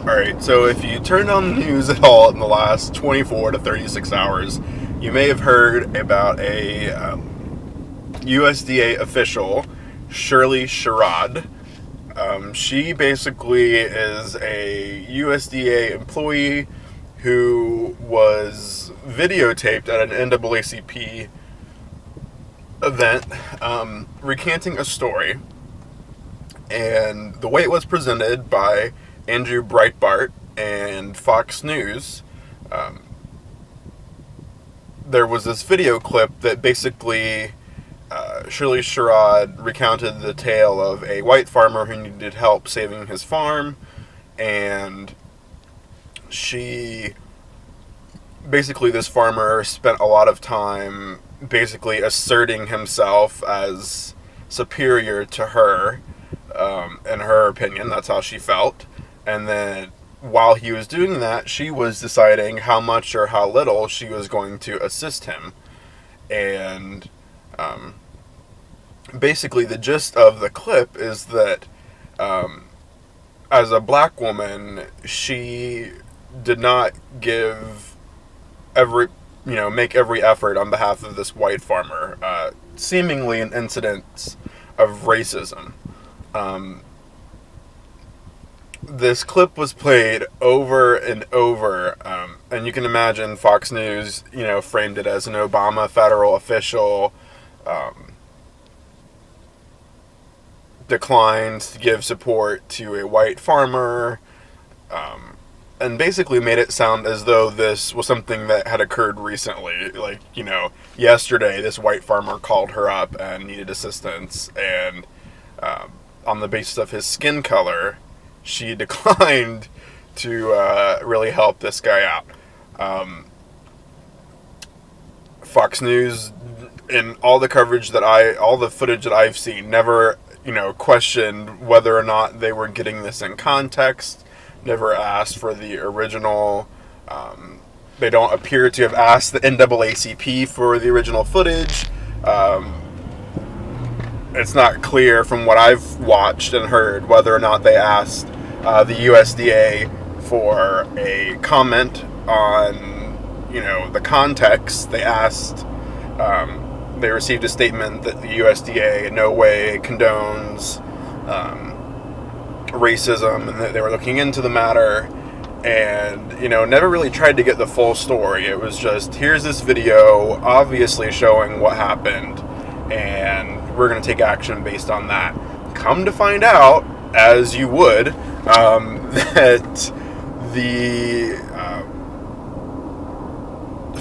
Alright, so if you turned on the news at all in the last 24 to 36 hours, you may have heard about a USDA official, Shirley Sherrod. She basically is a USDA employee who was videotaped at an NAACP event recanting a story. And the way it was presented by Andrew Breitbart and Fox News, there was this video clip that basically Shirley Sherrod recounted the tale of a white farmer who needed help saving his farm, and this farmer spent a lot of time basically asserting himself as superior to her, in her opinion. That's how she felt. And then while he was doing that, she was deciding how much or how little she was going to assist him. And basically the gist of the clip is that as a black woman, she did not make every effort on behalf of this white farmer, seemingly an incident of racism. This clip was played over and over, and you can imagine Fox News, framed it as an Obama federal official declined to give support to a white farmer, and basically made it sound as though this was something that had occurred recently. Like, yesterday this white farmer called her up and needed assistance, and on the basis of his skin color, she declined to really help this guy out. Fox News, in all the footage that I've seen, never, questioned whether or not they were getting this in context, never asked for the original. They don't appear to have asked the NAACP for the original footage. It's not clear from what I've watched and heard whether or not they asked the USDA for a comment on, the context. They asked, they received a statement that the USDA in no way condones racism and that they were looking into the matter, and, never really tried to get the full story. It was just, here's this video obviously showing what happened, and we're going to take action based on that. Come to find out, as you would, that the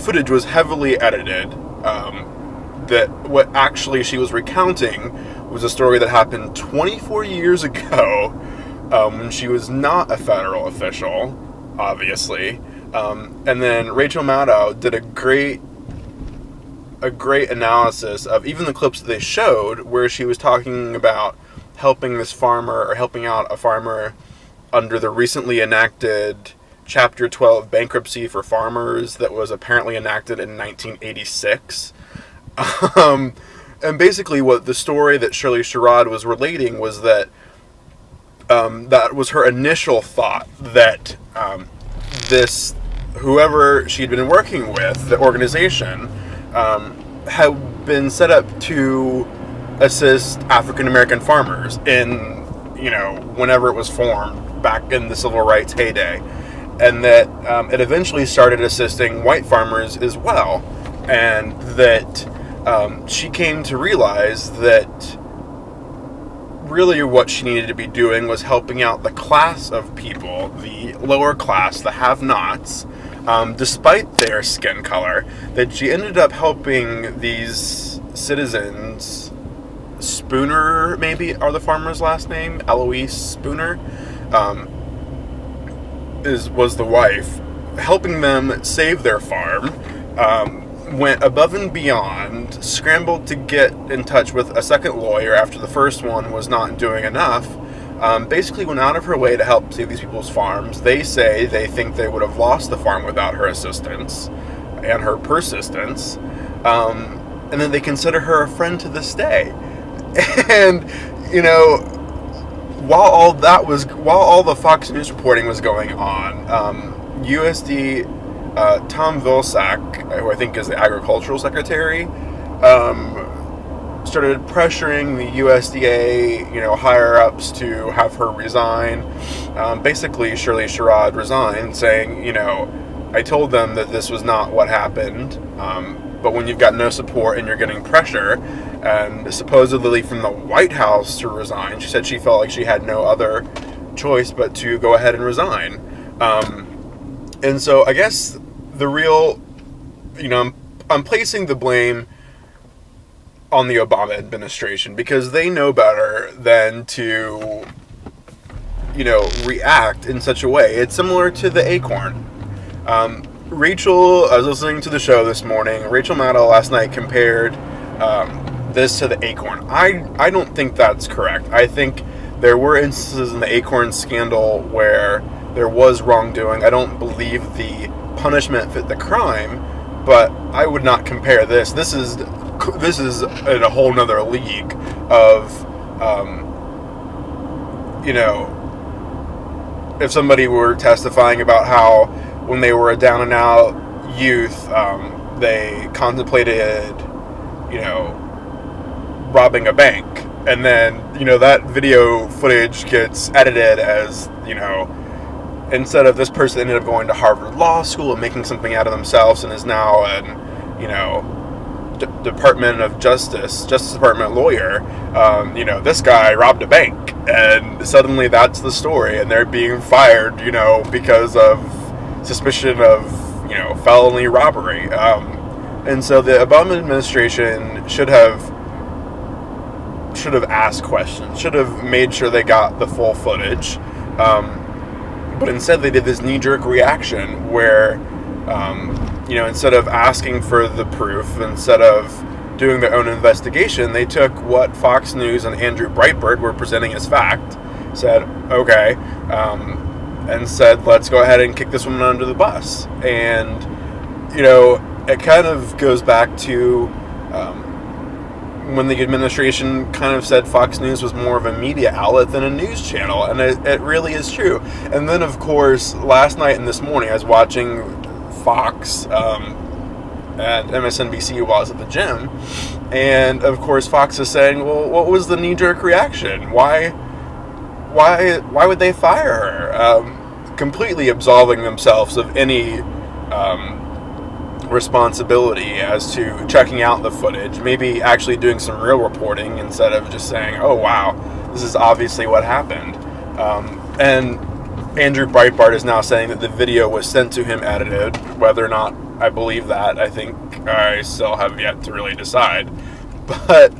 footage was heavily edited, that what actually she was recounting was a story that happened 24 years ago, when she was not a federal official, obviously. And then Rachel Maddow did a great analysis of even the clips that they showed where she was talking about helping out a farmer under the recently enacted Chapter 12 bankruptcy for farmers that was apparently enacted in 1986. And basically what the story that Shirley Sherrod was relating was that that was her initial thought, that whoever she'd been working with, the organization, had been set up to assist African American farmers in, whenever it was formed back in the civil rights heyday, and that it eventually started assisting white farmers as well, and that she came to realize that really what she needed to be doing was helping out the class of people, the lower class, the have-nots, despite their skin color, that she ended up helping these citizens. Spooner, maybe, are the farmer's last name? Eloise Spooner was the wife, helping them save their farm, went above and beyond, scrambled to get in touch with a second lawyer after the first one was not doing enough, basically went out of her way to help save these people's farms. They say they think they would have lost the farm without her assistance and her persistence, and then they consider her a friend to this day. And, while all the Fox News reporting was going on, USD Tom Vilsack, who I think is the agricultural secretary, started pressuring the USDA, higher ups to have her resign. Basically, Shirley Sherrod resigned, saying, I told them that this was not what happened. But when you've got no support and you're getting pressure, and supposedly from the White House to resign, she said she felt like she had no other choice but to go ahead and resign. And so I guess the real, I'm placing the blame on the Obama administration, because they know better than to, react in such a way. It's similar to the Acorn. Rachel, I was listening to the show this morning. Rachel Maddow last night compared this to the Acorn. I don't think that's correct. I think there were instances in the Acorn scandal where there was wrongdoing. I don't believe the punishment fit the crime, but I would not compare this. This is in a whole nother league of, if somebody were testifying about how when they were a down and out youth, they contemplated, robbing a bank. And then, that video footage gets edited as, instead of this person ended up going to Harvard Law School and making something out of themselves and is now an, Department of Justice Department lawyer, this guy robbed a bank. And suddenly that's the story. And they're being fired, because of suspicion of, felony robbery. And so the Obama administration should have asked questions, should have made sure they got the full footage. But instead they did this knee-jerk reaction where, instead of asking for the proof, instead of doing their own investigation, they took what Fox News and Andrew Breitbart were presenting as fact, said, okay, and said, let's go ahead and kick this woman under the bus. And, it kind of goes back to when the administration kind of said Fox News was more of a media outlet than a news channel, and it really is true. And then, of course, last night and this morning, I was watching Fox and MSNBC while I was at the gym, and, of course, Fox is saying, well, what was the knee-jerk reaction? Why would they fire her? Completely absolving themselves of any responsibility as to checking out the footage, maybe actually doing some real reporting instead of just saying, oh wow, this is obviously what happened. And Andrew Breitbart is now saying that the video was sent to him edited. Whether or not I believe that, I think I still have yet to really decide. But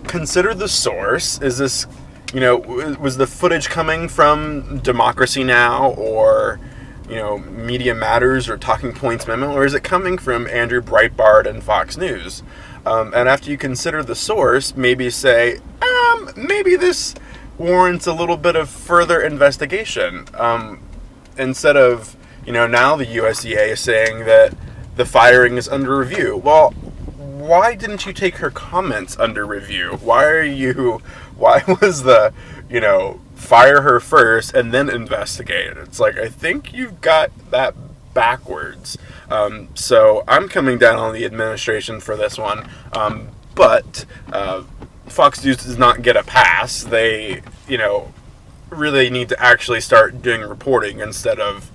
consider the source. Is this, was the footage coming from Democracy Now! Or Media Matters or Talking Points Memo, or is it coming from Andrew Breitbart and Fox News? And after you consider the source, maybe say, maybe this warrants a little bit of further investigation. Instead of, now the USDA is saying that the firing is under review. Well, why didn't you take her comments under review? Why was the, fire her first and then investigate? It's like, I think you've got that backwards. So I'm coming down on the administration for this one. But Fox News does not get a pass. They, really need to actually start doing reporting instead of,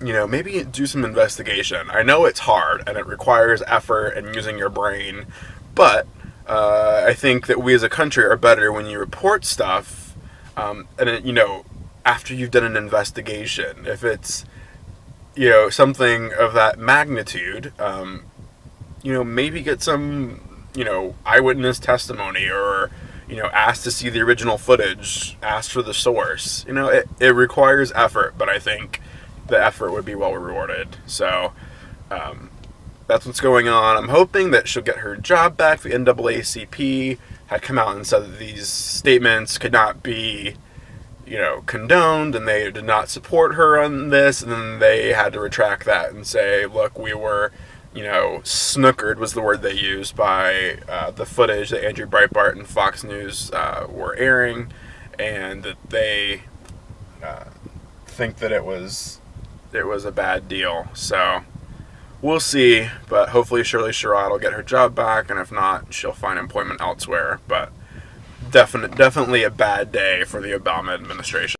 maybe do some investigation. I know it's hard and it requires effort and using your brain, but I think that we as a country are better when you report stuff, and after you've done an investigation. If it's, something of that magnitude, maybe get some, eyewitness testimony, or, ask to see the original footage, ask for the source. It requires effort, but I think the effort would be well rewarded. So, that's what's going on. I'm hoping that she'll get her job back. The NAACP had come out and said that these statements could not be, condoned, and they did not support her on this, and then they had to retract that and say, look, we were snookered was the word they used by the footage that Andrew Breitbart and Fox News were airing, and that they think that it was a bad deal. So we'll see, but hopefully Shirley Sherrod will get her job back, and if not, she'll find employment elsewhere. But definitely a bad day for the Obama administration.